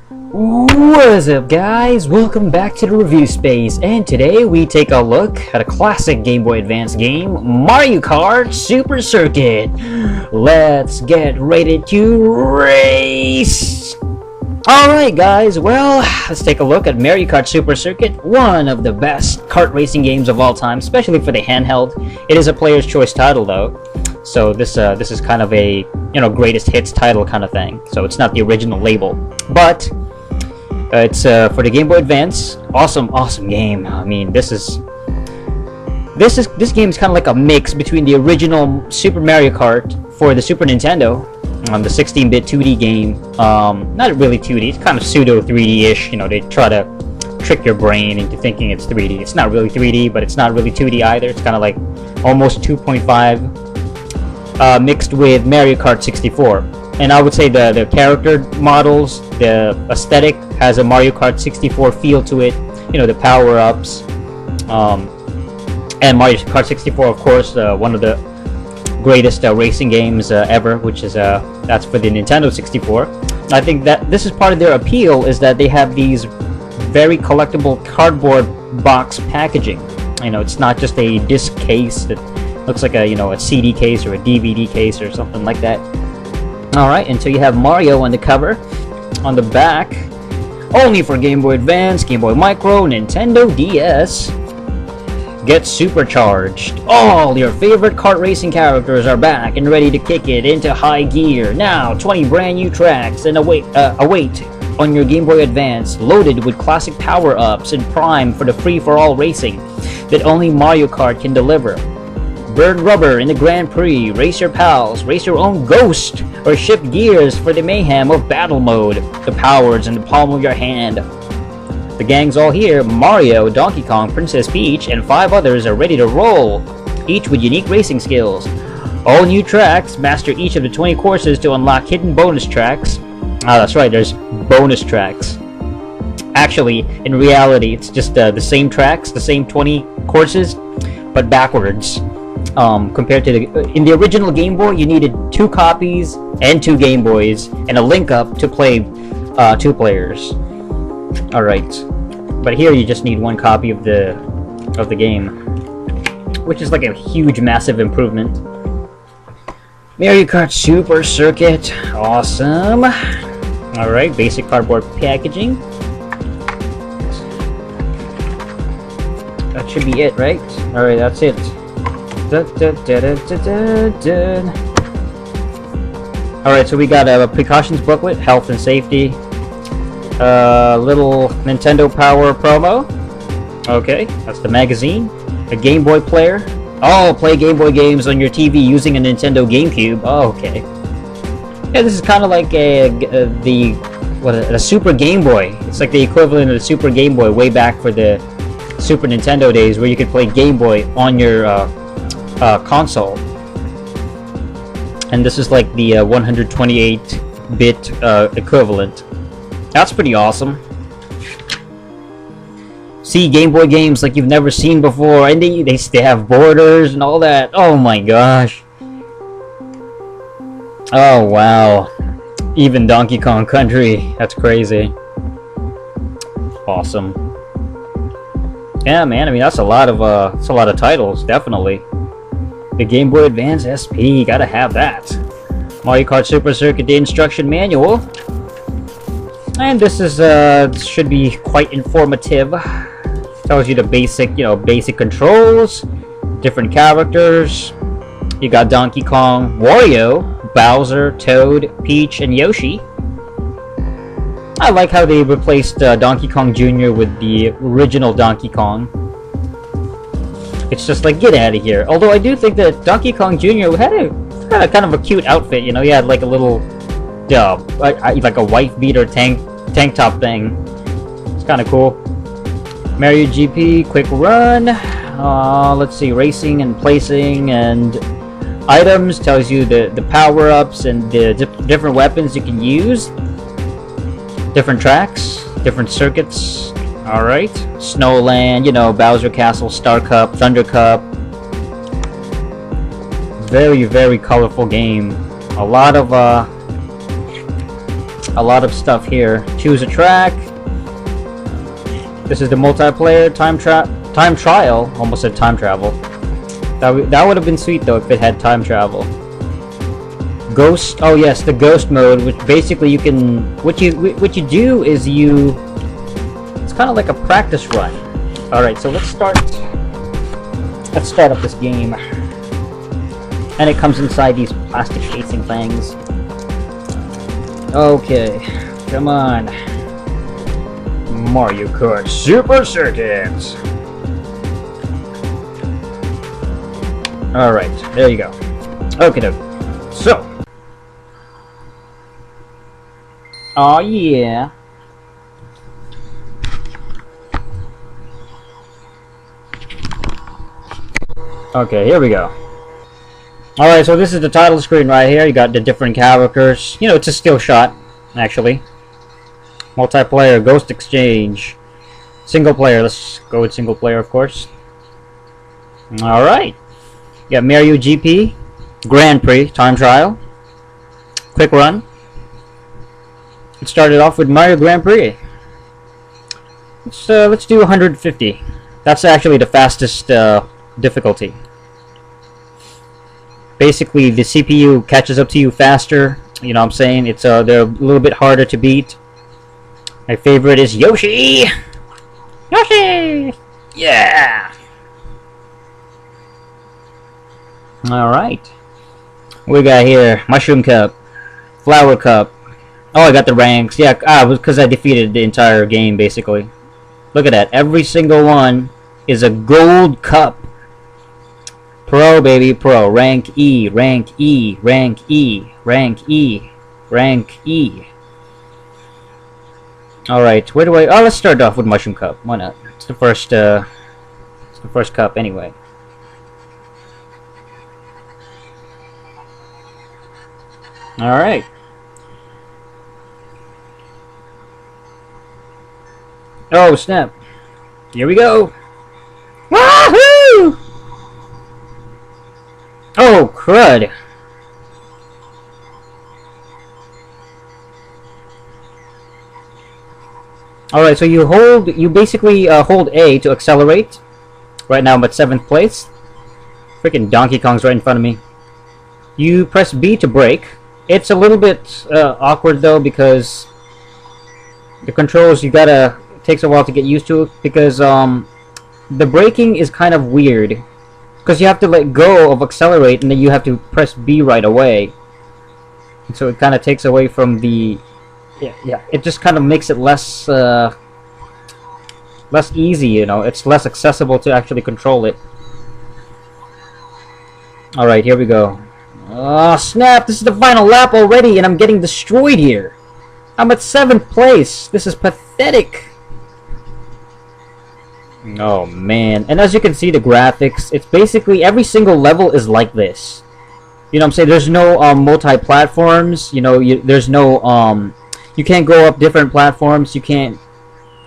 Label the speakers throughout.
Speaker 1: What is up, guys? Welcome back to the review space, and today we take a look at a classic Game Boy Advance game, Mario Kart Super Circuit. Let's get ready to race! Alright guys, well, let's take a look at Mario Kart Super Circuit, one of the best kart racing games of all time, especially for the handheld. It is a player's choice title though, so this is kind of a, greatest hits title kind of thing. So it's not the original label, but it's for the Game Boy Advance. Awesome game. I mean, this game is kind of like a mix between the original Super Mario Kart for the Super Nintendo, the 16-bit 2D game. Not really 2D, it's kind of pseudo 3D-ish. They try to trick your brain into thinking it's 3D. It's not really 3D, but it's not really 2D either. It's kind of like almost 2.5 mixed with Mario Kart 64. And I would say the character models, the aesthetic has a Mario Kart 64 feel to it. The power-ups, and Mario Kart 64, of course, one of the greatest racing games ever, which is that's for the Nintendo 64. I think that this is part of their appeal, is that they have these very collectible cardboard box packaging. It's not just a disc case that looks like a CD case or a DVD case or something like that. Alright, and so you have Mario on the cover. On the back, only for Game Boy Advance, Game Boy Micro, Nintendo DS. Get supercharged. All your favorite kart racing characters are back and ready to kick it into high gear. Now, 20 brand new tracks and await on your Game Boy Advance, loaded with classic power-ups and prime for the free-for-all racing that only Mario Kart can deliver. Burn rubber in the Grand Prix, race your pals, race your own ghost, or shift gears for the mayhem of battle mode. The power's in the palm of your hand. The gang's all here. Mario, Donkey Kong, Princess Peach, and 5 others are ready to roll, each with unique racing skills. All new tracks, master each of the 20 courses to unlock hidden bonus tracks. That's right, there's bonus tracks. Actually, in reality, it's just the same tracks, the same 20 courses, but backwards. Compared to in the original Game Boy, you needed 2 copies and 2 Game Boys and a link up to play 2 players. All right, but here you just need 1 copy of the game, which is like a huge, massive improvement. Mario Kart Super Circuit, awesome. All right, basic cardboard packaging. That should be it, right? All right, that's it. Alright, so we got a precautions booklet, health and safety, little Nintendo Power promo. Okay, that's the magazine. A Game Boy player. Oh, play Game Boy games on your TV using a Nintendo GameCube. Oh, okay. Yeah, this is kind of like a Super Game Boy. It's like the equivalent of the Super Game Boy way back for the Super Nintendo days, where you could play Game Boy on your console. And this is like the 128-bit equivalent. That's pretty awesome. See Game Boy games like you've never seen before, and they have borders and all that. Oh my gosh. Oh wow. Even Donkey Kong Country. That's crazy. Awesome. Yeah, man. I mean, that's a lot of titles, definitely. The Game Boy Advance SP, gotta have that. Mario Kart Super Circuit, the instruction manual. And this is should be quite informative. Tells you the basic controls, different characters. You got Donkey Kong, Wario, Bowser, Toad, Peach, and Yoshi. I like how they replaced Donkey Kong Jr. with the original Donkey Kong. It's just like, get out of here. Although I do think that Donkey Kong Jr. had a kind of a cute outfit. He had like a little, like a wife beater tank top thing. It's kind of cool. Mario GP, quick run. Let's see, racing and placing and items. Tells you the power-ups and the different weapons you can use. Different tracks, different circuits. Alright, Snowland, Bowser Castle, Star Cup, Thunder Cup. Very, very colorful game. A lot of a lot of stuff here. Choose a track. This is the multiplayer time trial. Almost said time travel. That would have been sweet though if it had time travel. Ghost. Oh yes, the ghost mode, which basically you can. What you do is you. It's kind of like a practice run. All right, so let's start. Let's start up this game. And it comes inside these plastic casing things. Okay, come on. Mario Kart Super Circuit. Alright, there you go. Okay, so. Oh yeah. Okay, here we go. Alright, so this is the title screen right here. You got the different characters. You know, it's a still shot, actually. Multiplayer, Ghost Exchange. Single player, let's go with single player, of course. Alright. You got Mario GP, Grand Prix, time trial. Quick run. It started off with Mario Grand Prix. Let's do 150. That's actually the fastest difficulty. Basically, the CPU catches up to you faster. You know what I'm saying? It's they're a little bit harder to beat. My favorite is Yoshi. Yoshi. Yeah. All right. We got here Mushroom Cup, Flower Cup. Oh, I got the ranks. Yeah, because I defeated the entire game basically. Look at that. Every single one is a gold cup. Pro, baby, pro. Rank E, rank E, rank E, rank E, rank E. Alright, where do I... Oh, let's start off with Mushroom Cup. Why not? It's the first cup anyway. Alright. Oh, snap. Here we go. Wahoo! Oh, crud. Alright, so you basically hold A to accelerate. Right now I'm at 7th place. Freaking Donkey Kong's right in front of me. You press B to brake. It's a little bit awkward though because the controls it takes a while to get used to it because the braking is kind of weird. Because you have to let go of accelerate and then you have to press B right away. And so it kind of takes away from the... Yeah, it just kind of makes it less easy, you know. It's less accessible to actually control it. Alright, here we go. Oh, snap! This is the final lap already and I'm getting destroyed here. I'm at 7th place. This is pathetic. Oh man, and as you can see the graphics, it's basically every single level is like this. You know what I'm saying? There's no multi-platforms, you know, there's no you can't go up different platforms, you can't...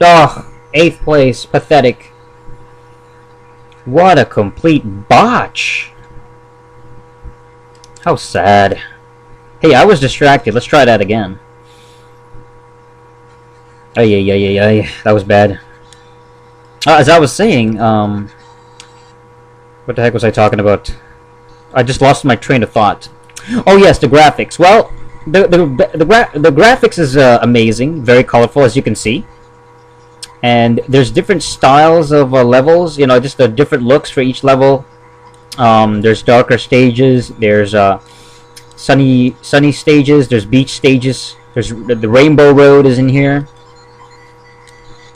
Speaker 1: Oh, 8th place, pathetic. What a complete botch. How sad. Hey, I was distracted, let's try that again. Ay, that was bad. As I was saying, what the heck was I talking about? I just lost my train of thought. Oh yes, the graphics. Well, the graphics is amazing, very colorful as you can see. And there's different styles of levels. You know, just the different looks for each level. There's darker stages. There's sunny stages. There's beach stages. There's the Rainbow Road is in here.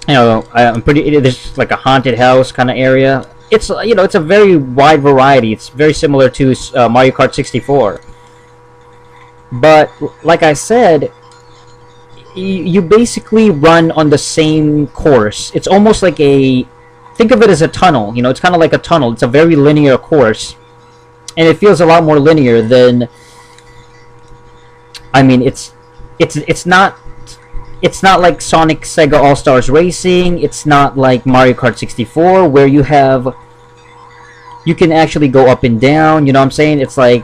Speaker 1: You know, there's like a haunted house kind of area. It's, you know, it's a very wide variety. It's very similar to Mario Kart 64. But like I said, you basically run on the same course. It's almost like think of it as a tunnel. You know, it's kind of like a tunnel. It's a very linear course, and it feels a lot more linear than... I mean, it's not like Sonic Sega All-Stars Racing. It's not like Mario Kart 64 where you can actually go up and down, you know what I'm saying? It's like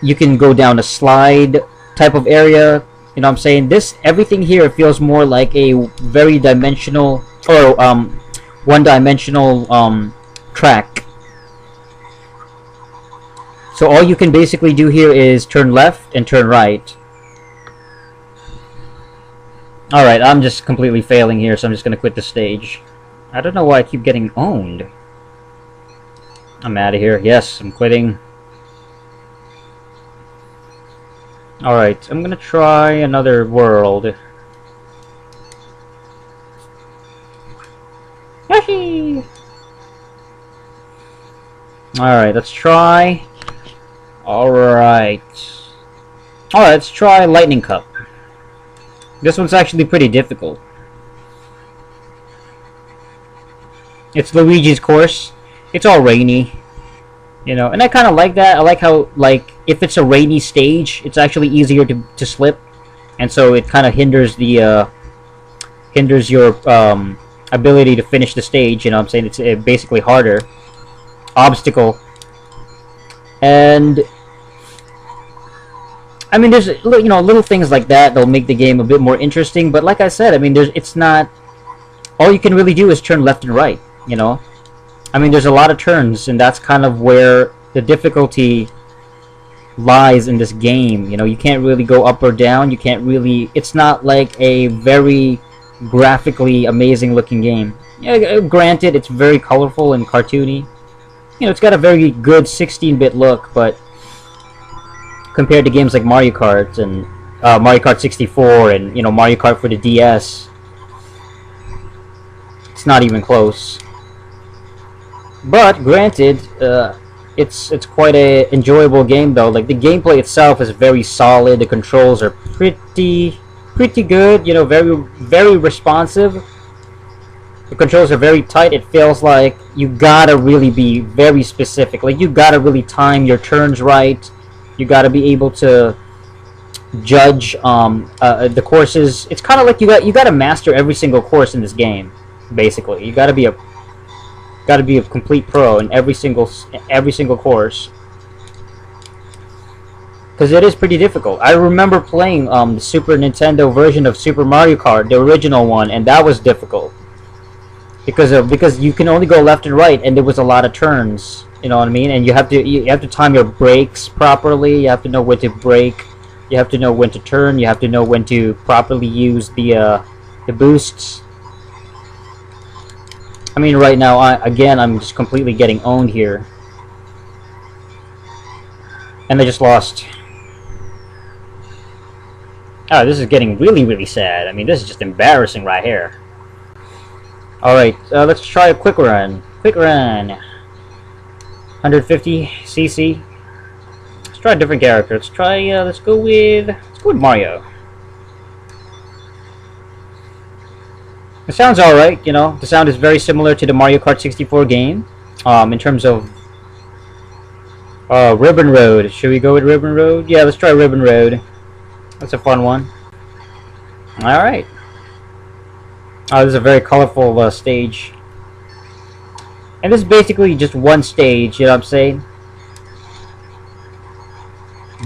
Speaker 1: you can go down a slide type of area. You know what I'm saying? This, everything here feels more like a very dimensional, or one-dimensional track. So all you can basically do here is turn left and turn right. Alright, I'm just completely failing here, so I'm just gonna quit the stage. I don't know why I keep getting owned. I'm out of here. Yes, I'm quitting. Alright, I'm gonna try another world. Yoshi! Alright, let's try. Alright, let's try Lightning Cup. This one's actually pretty difficult. It's Luigi's course. It's all rainy. You know, and I kind of like that. I like how, like, if it's a rainy stage, it's actually easier to slip, and so it kind of hinders the hinders your ability to finish the stage. You know what I'm saying? It's basically harder obstacle. And I mean, there's, you know, little things like that that'll make the game a bit more interesting. But like I said, I mean, it's not, all you can really do is turn left and right. You know. I mean, there's a lot of turns, and that's kind of where the difficulty lies in this game. You know, you can't really go up or down. You can't really... It's not like a very graphically amazing looking game. Yeah, granted, it's very colorful and cartoony. You know, it's got a very good 16-bit look, but compared to games like Mario Kart and Mario Kart 64 and, you know, Mario Kart for the DS, it's not even close. But granted, it's quite a enjoyable game though. Like, the gameplay itself is very solid. The controls are pretty good. You know, very responsive. The controls are very tight. It feels like you gotta really be very specific. Like, you gotta really time your turns right. You gotta be able to judge the courses. It's kind of like you gotta master every single course in this game. Basically, you gotta be a complete pro in every single course, because it is pretty difficult. I remember playing the Super Nintendo version of Super Mario Kart, the original one, and that was difficult because you can only go left and right, and there was a lot of turns. You know what I mean? And you have to time your brakes properly. You have to know when to brake. You have to know when to turn. You have to know when to properly use the boosts. I mean, right now, I'm just completely getting owned here. And I just lost. Oh, this is getting really sad. I mean, this is just embarrassing right here. Alright, let's try a quick run. Quick run. 150 cc. Let's try a different character. Let's go with Mario. It sounds alright, you know. The sound is very similar to the Mario Kart 64 game. In terms of Ribbon Road. Should we go with Ribbon Road? Yeah, let's try Ribbon Road. That's a fun one. Alright. Oh, this is a very colorful stage. And this is basically just one stage, you know what I'm saying?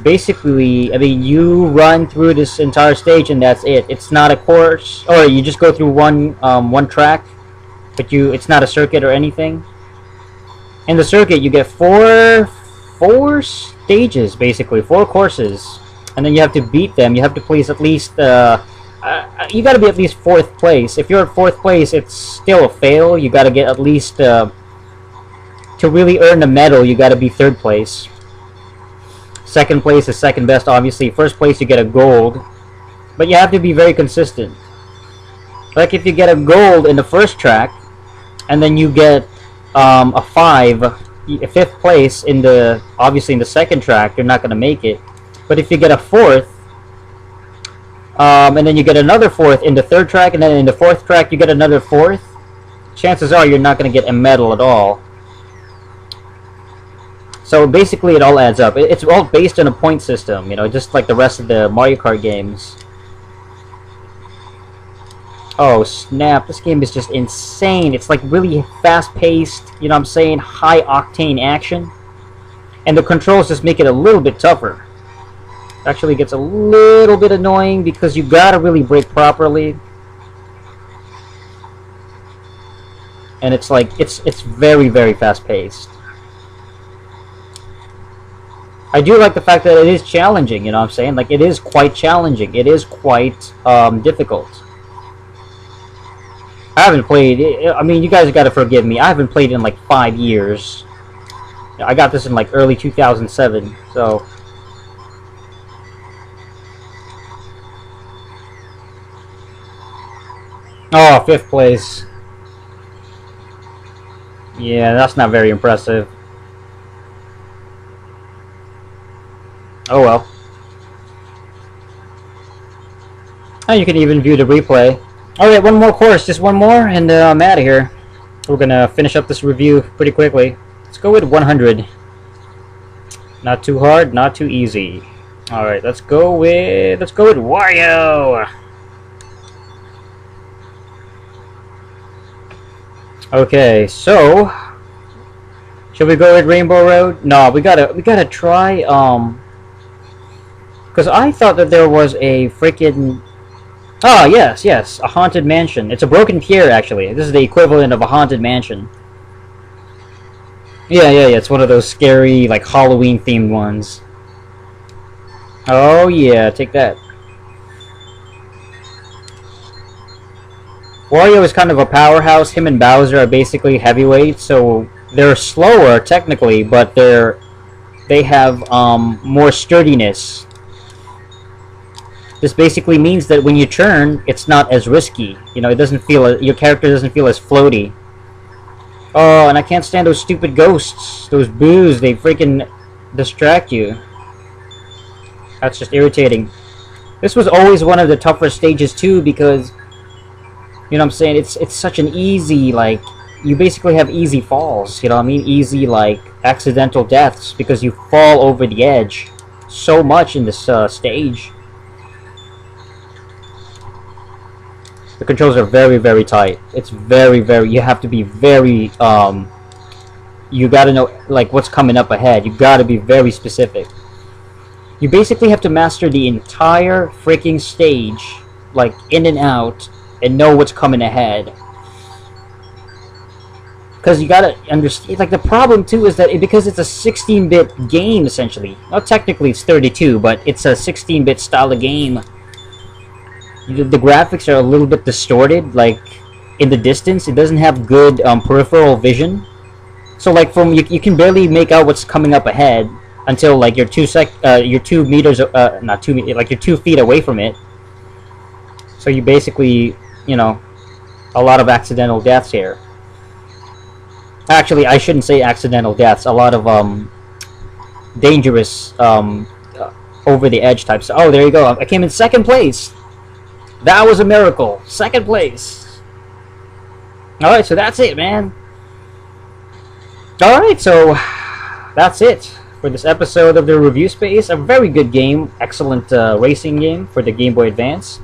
Speaker 1: Basically, I mean, you run through this entire stage and that's it. It's not a course, or you just go through one track, but it's not a circuit or anything. In the circuit, you get four stages, basically, 4 courses, and then you have to beat them. You have to place at least you got to be at least 4th place. If you're at 4th place, it's still a fail. You got to get at least to really earn the medal. You got to be 3rd place. 2nd place is 2nd best, obviously. 1st place, you get a gold. But you have to be very consistent. Like, if you get a gold in the 1st track, and then you get a 5th place in the, obviously in the 2nd track, you're not going to make it. But if you get a 4th, and then you get another 4th in the 3rd track, and then in the 4th track you get another 4th, chances are you're not going to get a medal at all. So basically it all adds up. It's all based on a point system, you know, just like the rest of the Mario Kart games. Oh snap, this game is just insane. It's like really fast-paced, you know what I'm saying, high-octane action. And the controls just make it a little bit tougher. Actually gets a little bit annoying because you gotta really brake properly. And it's like, it's very, very fast-paced. I do like the fact that it is challenging, you know what I'm saying? Like, it is quite challenging. It is quite difficult. I haven't played, I mean, you guys gotta forgive me. I haven't played in like 5 years. I got this in like early 2007, so... Oh, 5th place. Yeah, that's not very impressive. Oh well. Oh, you can even view the replay. Alright, one more course, just one more, and I'm out of here. We're gonna finish up this review pretty quickly. Let's go with 100. Not too hard, not too easy. Alright, let's go with Wario! Okay, so should we go with Rainbow Road? No, we gotta try because I thought that there was a freaking yes, a haunted mansion. It's a broken pier actually. This is the equivalent of a haunted mansion. Yeah, it's one of those scary like Halloween themed ones. Oh yeah, take that. Wario is kind of a powerhouse. Him and Bowser are basically heavyweights, so they're slower technically, but they have more sturdiness. This basically means that when you turn, it's not as risky. You know, it doesn't feel your character doesn't feel as floaty. Oh, and I can't stand those stupid ghosts. Those boos, they freaking distract you. That's just irritating. This was always one of the tougher stages too because, you know what I'm saying, it's such an easy, like, you basically have easy falls, you know what I mean? Easy, like, accidental deaths because you fall over the edge so much in this stage. The controls are very, very tight. It's very, very, you have to be very, you gotta know, like, what's coming up ahead. You gotta be very specific. You basically have to master the entire freaking stage, like, in and out, and know what's coming ahead. Because you gotta understand, like, the problem too is that because it's a 16-bit game essentially. Well, technically it's 32, but it's a 16-bit style of game. The graphics are a little bit distorted, like in the distance. It doesn't have good peripheral vision. So like from you can barely make out what's coming up ahead until like you're 2 meters, not 2 meters, like you're 2 feet away from it. So you basically, you know, a lot of accidental deaths here. Actually, I shouldn't say accidental deaths. A lot of dangerous over the edge types. Oh, there you go. I came in 2nd place. That was a miracle. 2nd place. All right, so that's it, man. All right, so that's it for this episode of the Review Space. A very good game, excellent racing game for the Game Boy Advance.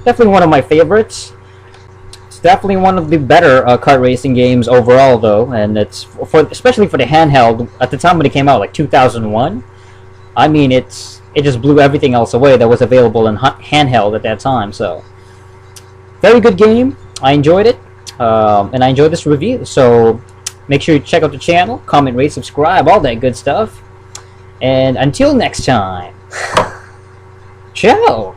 Speaker 1: Definitely one of my favorites. It's definitely one of the better kart racing games overall, though, and it's especially for the handheld. At the time when it came out, like 2001, I mean, it just blew everything else away that was available in handheld at that time. So, very good game. I enjoyed it, and I enjoyed this review. So, make sure you check out the channel, comment, rate, subscribe, all that good stuff. And until next time, ciao.